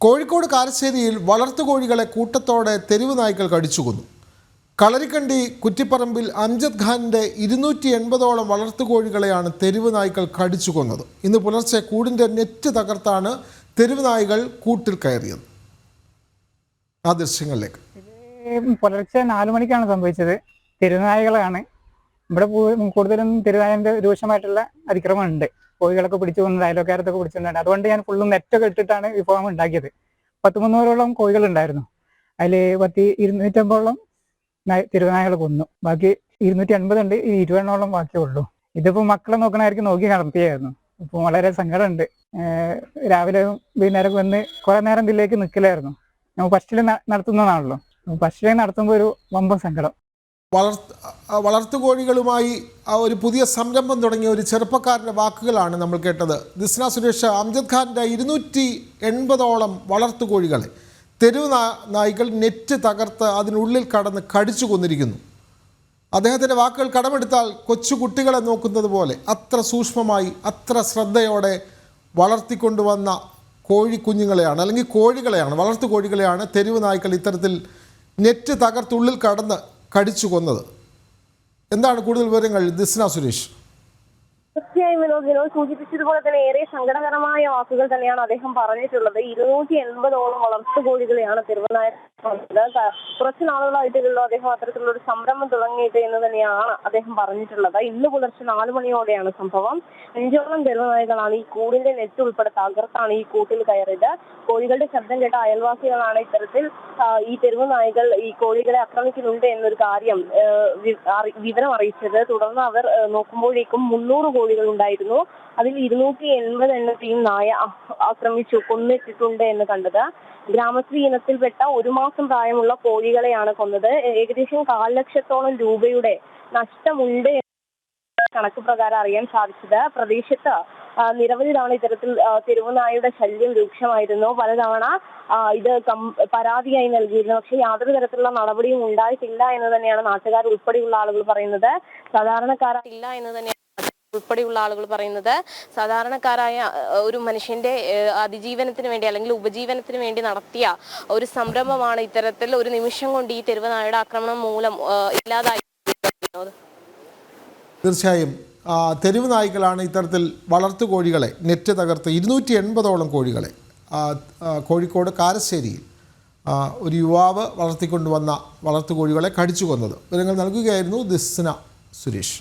കോഴിക്കോട് കാരശ്ശേരിയിൽ വളർത്തുകോഴികളെ കൂട്ടത്തോടെ തെരുവ് നായ്ക്കൾ കടിച്ചുകൊന്നു. കളരിക്കണ്ടി കുറ്റിപ്പറമ്പിൽ അംജദ് ഖാനിൻ്റെ 280ഓളം വളർത്തുകോഴികളെയാണ് തെരുവ് നായ്ക്കൾ കടിച്ചു കൊന്നത്. ഇന്ന് പുലർച്ചെ കൂടിൻ്റെ നെറ്റ് തകർത്താണ് തെരുവ് നായ്കൾ കൂട്ടിൽ കയറിയത്. ആ ദൃശ്യങ്ങളിലേക്ക്. പുലർച്ചെ 4 മണിക്കാണ് സംഭവിച്ചത്. തെരുവുനായകളാണ് ഇവിടെ കൂടുതലും തെരുവുനായന്റെ രൂക്ഷമായിട്ടുള്ള അതിക്രമം ഉണ്ട്. കോഴികളൊക്കെ പിടിച്ചു കൊന്നത്, അയൽവക്കാരത്തൊക്കെ പിടിച്ചിട്ടുണ്ട്. അതുകൊണ്ട് ഞാൻ ഫുള്ളും നെറ്റൊക്കെ ഇട്ടിട്ടാണ് ഈ ഫോം ഉണ്ടാക്കിയത്. 100-300ഓളം കോഴികൾ ഉണ്ടായിരുന്നു. അതിൽ 250ഓളം തെരുവുനായകൾ കൊന്നു. ബാക്കി 280 ഉണ്ട്. 20 ബാക്കിയേ ഉള്ളൂ. ഇതിപ്പോ മക്കളെ നോക്കണമായിരിക്കും നോക്കി നടത്തിയായിരുന്നു. ഇപ്പൊ വളരെ സങ്കടമുണ്ട്. രാവിലെ വൈകുന്നേരം വന്ന് കുറെ നേരം ഇതിലേക്ക് നിൽക്കലായിരുന്നു. നമ്മൾ ഫസ്റ്റിൽ നടത്തുന്നതാണല്ലോ. ഫസ്റ്റിൽ നടത്തുമ്പോൾ ഒരു വമ്പൻ സങ്കടം. വളർത്തുകോഴികളുമായി ഒരു പുതിയ സംരംഭം തുടങ്ങിയ ഒരു ചെറുപ്പക്കാരൻ്റെ വാക്കുകളാണ് നമ്മൾ കേട്ടത്. ദിസ്ന സുരേഷ്, അംജദ് ഖാൻ്റെ 280ഓളം വളർത്തുകോഴികളെ തെരുവ് നായ്ക്കൾ നെറ്റ് തകർത്ത് അതിനുള്ളിൽ കടന്ന് കടിച്ചു കൊന്നിരിക്കുന്നു. അദ്ദേഹത്തിൻ്റെ വാക്കുകൾ കടമെടുത്താൽ കൊച്ചു കുട്ടികളെ നോക്കുന്നത് പോലെ അത്ര സൂക്ഷ്മമായി അത്ര ശ്രദ്ധയോടെ വളർത്തിക്കൊണ്ടുവന്ന കോഴിക്കുഞ്ഞുങ്ങളെയാണ്, അല്ലെങ്കിൽ കോഴികളെയാണ്, വളർത്തുകോഴികളെയാണ് തെരുവ് നായ്ക്കൾ ഇത്തരത്തിൽ നെറ്റ് തകർത്തുള്ളിൽ കടന്ന് കടിച്ചു കൊന്നത്. എന്താണ് കൂടുതൽ വിവരങ്ങൾ ദിസ്ന സുരേഷ്? തീർച്ചയായും വിനോദ് സൂചിപ്പിച്ചതുപോലെ തന്നെ ഏറെ സങ്കടകരമായ വാക്കുകൾ തന്നെയാണ് അദ്ദേഹം പറഞ്ഞിട്ടുള്ളത്. 280ഓളം വളർത്തുകോഴികളെയാണ് തെരുവുനായ കുറച്ച് നാളുകളായിട്ടുള്ളൂ അദ്ദേഹം അത്തരത്തിലുള്ള ഒരു സംരംഭം തുടങ്ങിയിട്ട് എന്ന് തന്നെയാണ് അദ്ദേഹം പറഞ്ഞിട്ടുള്ളത്. ഇന്ന് പുലർച്ചെ 4 മണിയോടെയാണ് സംഭവം. 5ഓളം തെരുവുനായകളാണ് ഈ കൂടിന്റെ നെറ്റ് ഉൾപ്പെടെ തകർത്താണ് ഈ കൂട്ടിൽ കയറിയത്. കോഴികളുടെ ശബ്ദം കേട്ട അയൽവാസികളാണ് ഇത്തരത്തിൽ ഈ തെരുവുനായകൾ ഈ കോഴികളെ ആക്രമിക്കുന്നുണ്ട് എന്നൊരു കാര്യം വിവരം അറിയിച്ചത്. തുടർന്ന് അവർ നോക്കുമ്പോഴേക്കും 300 കോഴികൾ ഉണ്ടായിരുന്നു. അതിൽ 280 എണ്ണത്തെയും നായ ആക്രമിച്ചു കൊന്നിട്ടിട്ടുണ്ട് എന്ന് കണ്ടത്. ഗ്രാമശ്രീ ഇനത്തിൽപ്പെട്ട 1 മാസം പ്രായമുള്ള കോഴികളെയാണ് കൊന്നത്. ഏകദേശം 1,00,000 ലക്ഷത്തോളം രൂപയുടെ നഷ്ടമുണ്ട് കണക്ക് പ്രകാരം അറിയാൻ സാധിച്ചത്. പ്രദേശത്ത് നിരവധി തവണ ഇത്തരത്തിൽ തെരുവുനായയുടെ ശല്യം രൂക്ഷമായിരുന്നു. പലതവണ ഇത് പരാതിയായി നൽകിയിരുന്നു. പക്ഷെ യാതൊരു തരത്തിലുള്ള നടപടിയും ഉണ്ടായിട്ടില്ല എന്ന് തന്നെയാണ് നാട്ടുകാർ ഉൾപ്പെടെയുള്ള ആളുകൾ പറയുന്നത്. സാധാരണക്കാരായ ഒരു മനുഷ്യന്റെ അതിജീവനത്തിന് വേണ്ടി അല്ലെങ്കിൽ ഉപജീവനത്തിന് വേണ്ടി നടത്തിയ ഒരു സംരംഭമാണ് ഇത്തരത്തിൽ ഒരു നിമിഷം കൊണ്ട് ഈ തെരുവുനായയുടെ ആക്രമണം മൂലം ഇല്ലാതായി. തീർച്ചയായും തെരുവ് നായ്ക്കളാണ് ഇത്തരത്തിൽ വളർത്തുകോഴികളെ നെറ്റ് തകർത്ത് 280ഓളം കോഴികളെ കോഴിക്കോട് കാരശ്ശേരിയിൽ ഒരു യുവാവ് വളർത്തിക്കൊണ്ടുവന്ന വളർത്തുകോഴികളെ കടിച്ചു കൊന്നത്. വിവരങ്ങൾ നൽകുകയായിരുന്നു ദിസ്ന സുരേഷ്.